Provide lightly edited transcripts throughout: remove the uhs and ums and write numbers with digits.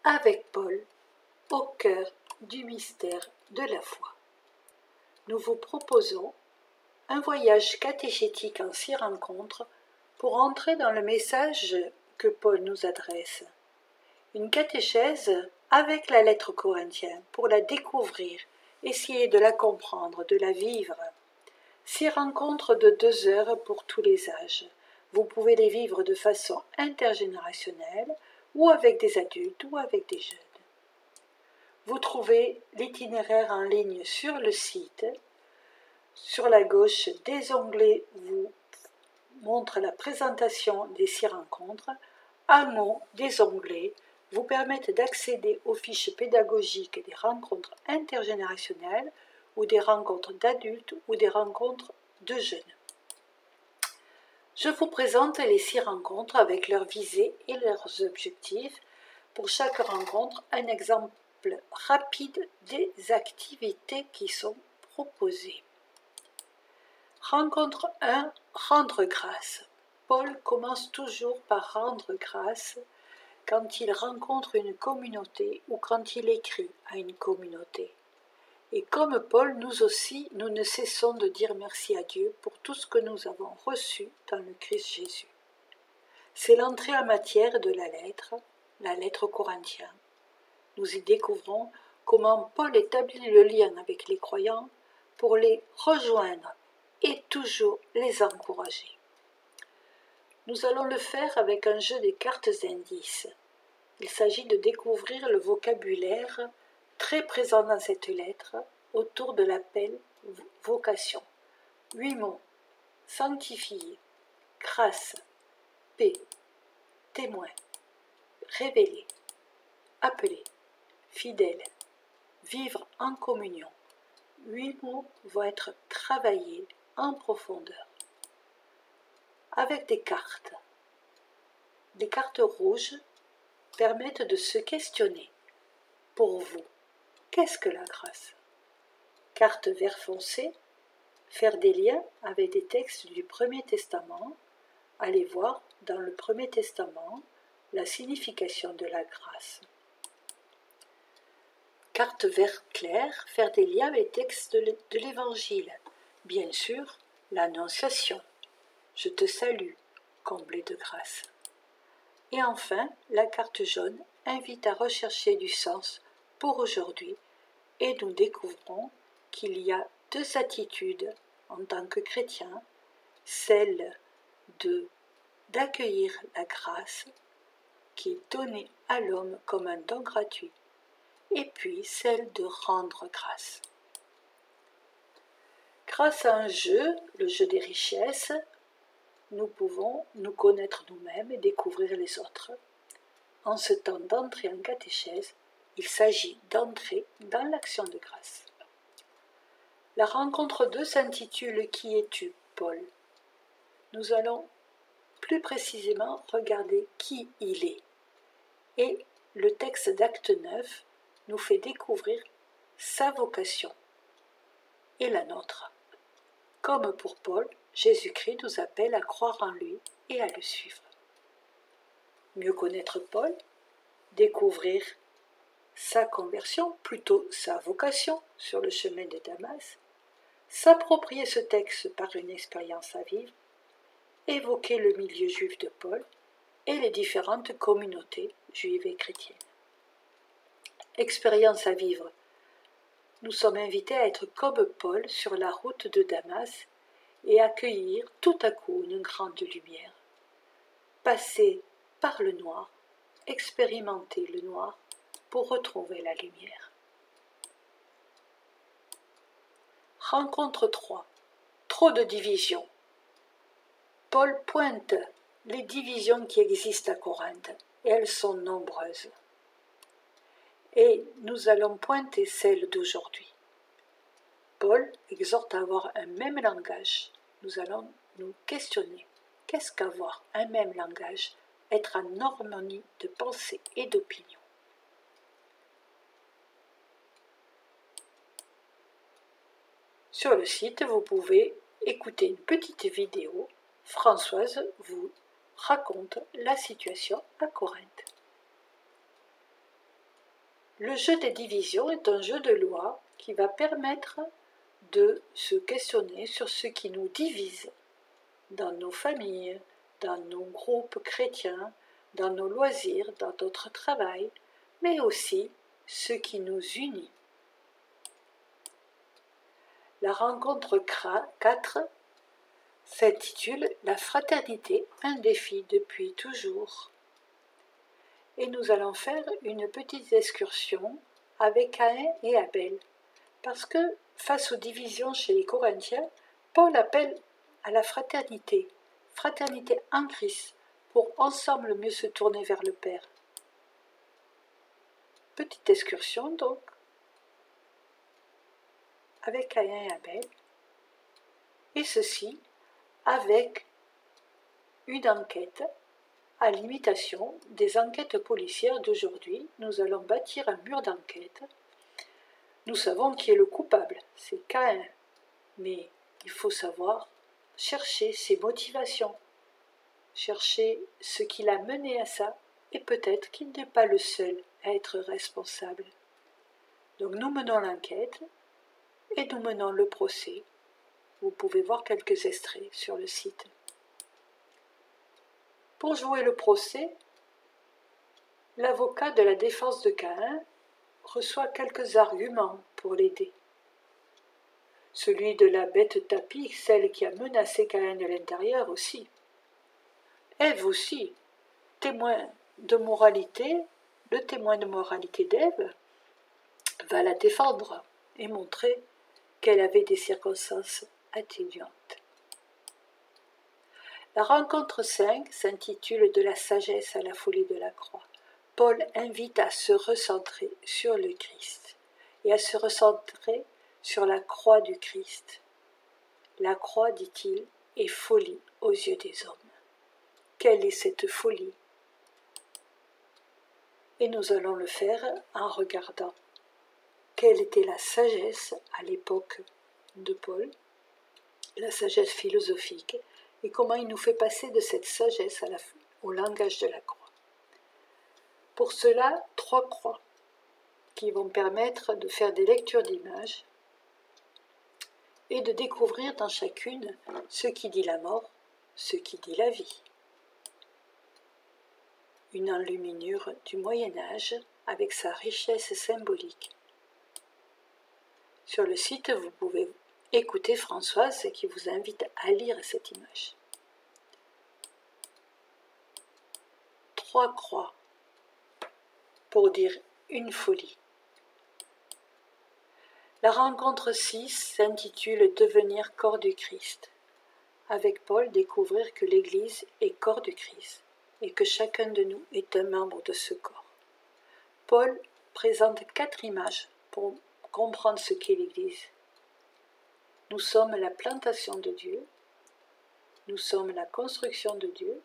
avec Paul au cœur du mystère de la foi. Nous vous proposons un voyage catéchétique en 6 rencontres pour entrer dans le message que Paul nous adresse. Une catéchèse avec la lettre aux Corinthiens pour la découvrir, essayer de la comprendre, de la vivre. 6 rencontres de 2 heures pour tous les âges. Vous pouvez les vivre de façon intergénérationnelle ou avec des adultes ou avec des jeunes. Vous trouvez l'itinéraire en ligne sur le site. Sur la gauche, des onglets vous montrent la présentation des 6 rencontres. En haut, des onglets vous permettent d'accéder aux fiches pédagogiques des rencontres intergénérationnelles ou des rencontres d'adultes ou des rencontres de jeunes. Je vous présente les 6 rencontres avec leurs visées et leurs objectifs. Pour chaque rencontre, un exemple rapide des activités qui sont proposées. Rencontre 1, rendre grâce. Paul commence toujours par rendre grâce quand il rencontre une communauté ou quand il écrit à une communauté. Et comme Paul, nous aussi, nous ne cessons de dire merci à Dieu pour tout ce que nous avons reçu dans le Christ Jésus. C'est l'entrée en matière de la lettre aux Corinthiens. Nous y découvrons comment Paul établit le lien avec les croyants pour les rejoindre et toujours les encourager. Nous allons le faire avec un jeu des cartes indices. Il s'agit de découvrir le vocabulaire très présent dans cette lettre autour de l'appel vocation. 8 mots: sanctifié, grâce, paix, témoin, révélé, appelé, fidèle, vivre en communion. 8 mots vont être travaillés en profondeur. Avec des cartes. Les cartes rouges permettent de se questionner. Pour vous, qu'est-ce que la grâce? Carte vert foncé, faire des liens avec des textes du Premier Testament. Allez voir dans le Premier Testament la signification de la grâce. Carte vert clair, faire des liens avec les textes de l'Évangile. Bien sûr, l'Annonciation. Je te salue, comblé de grâce. Et enfin, la carte jaune invite à rechercher du sens pour aujourd'hui et nous découvrons qu'il y a 2 attitudes en tant que chrétien, celle d'accueillir la grâce qui est donnée à l'homme comme un don gratuit, et puis celle de rendre grâce. Grâce à un jeu, le jeu des richesses, nous pouvons nous connaître nous-mêmes et découvrir les autres. En ce temps d'entrée en catéchèse, il s'agit d'entrer dans l'action de grâce. La rencontre 2 s'intitule « Qui es-tu, Paul ?» Nous allons plus précisément regarder qui il est. Et le texte d'Acte 9 nous fait découvrir sa vocation et la nôtre. Comme pour Paul, Jésus-Christ nous appelle à croire en lui et à le suivre. Mieux connaître Paul, découvrir sa conversion, plutôt sa vocation sur le chemin de Damas, s'approprier ce texte par une expérience à vivre, évoquer le milieu juif de Paul et les différentes communautés juives et chrétiennes. Expérience à vivre. Nous sommes invités à être comme Paul sur la route de Damas et accueillir tout à coup une grande lumière. Passer par le noir, expérimenter le noir pour retrouver la lumière. Rencontre 3. Trop de divisions. Paul pointe les divisions qui existent à Corinthe, et elles sont nombreuses. Et nous allons pointer celles d'aujourd'hui. Paul exhorte à avoir un même langage. Nous allons nous questionner. Qu'est-ce qu'avoir un même langage? Être en harmonie de pensée et d'opinion. Sur le site, vous pouvez écouter une petite vidéo. Françoise vous raconte la situation à Corinthe. Le jeu des divisions est un jeu de loi qui va permettre de se questionner sur ce qui nous divise dans nos familles, dans nos groupes chrétiens, dans nos loisirs, dans notre travail, mais aussi ce qui nous unit. La rencontre 4 s'intitule « La fraternité, un défi depuis toujours ». Et nous allons faire une petite excursion avec Caïn et Abel. Parce que face aux divisions chez les Corinthiens, Paul appelle à la fraternité en Christ, pour ensemble mieux se tourner vers le Père. Petite excursion donc, avec Caïn et Abel, et ceci avec une enquête à l'imitation des enquêtes policières d'aujourd'hui. Nous allons bâtir un mur d'enquête. Nous savons qui est le coupable, c'est Caïn, mais il faut savoir chercher ses motivations, chercher ce qui l'a mené à ça, et peut-être qu'il n'est pas le seul à être responsable. Donc nous menons l'enquête et nous menons le procès. Vous pouvez voir quelques extraits sur le site. Pour jouer le procès, l'avocat de la défense de Caïn reçoit quelques arguments pour l'aider. Celui de la bête tapie, celle qui a menacé Caïn de l'intérieur aussi. Ève aussi, témoin de moralité, le témoin de moralité d'Ève va la défendre et montrer qu'elle avait des circonstances atténuantes. La rencontre 5 s'intitule « De la sagesse à la folie de la croix ». Paul invite à se recentrer sur le Christ et à se recentrer sur la croix du Christ. La croix, dit-il, est folie aux yeux des hommes. Quelle est cette folie? Et nous allons le faire en regardant quelle était la sagesse à l'époque de Paul, la sagesse philosophique, et comment il nous fait passer de cette sagesse au langage de la croix. Pour cela, 3 croix qui vont permettre de faire des lectures d'images et de découvrir dans chacune ce qui dit la mort, ce qui dit la vie. Une enluminure du Moyen-Âge avec sa richesse symbolique. Sur le site, vous pouvez écouter Françoise qui vous invite à lire cette image. 3 croix pour dire une folie. La rencontre 6 s'intitule « Devenir corps du Christ ». Avec Paul, découvrir que l'Église est corps du Christ et que chacun de nous est un membre de ce corps. Paul présente 4 images pour comprendre ce qu'est l'Église. Nous sommes la plantation de Dieu, nous sommes la construction de Dieu,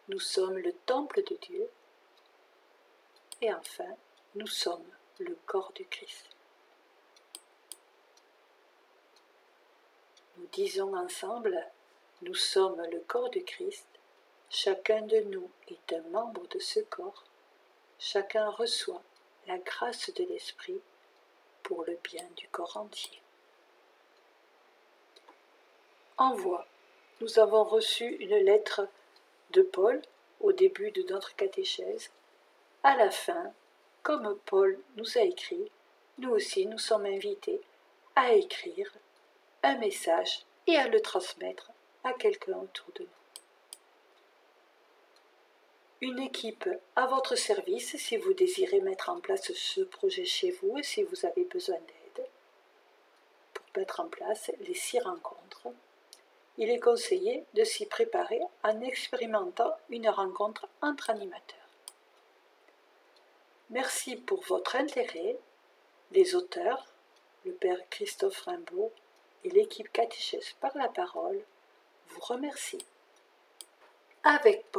nous sommes le temple de Dieu, et enfin, nous sommes le corps du Christ. Nous disons ensemble, nous sommes le corps du Christ, chacun de nous est un membre de ce corps, chacun reçoit la grâce de l'Esprit pour le bien du corps entier. Envoi. Nous avons reçu une lettre de Paul au début de notre catéchèse. À la fin, comme Paul nous a écrit, nous aussi nous sommes invités à écrire un message et à le transmettre à quelqu'un autour de nous. Une équipe à votre service si vous désirez mettre en place ce projet chez vous et si vous avez besoin d'aide pour mettre en place les 6 rencontres. Il est conseillé de s'y préparer en expérimentant une rencontre entre animateurs. Merci pour votre intérêt. Les auteurs, le père Christophe Rimbaud et l'équipe catéchèse par la parole, vous remercient. Avec Paul.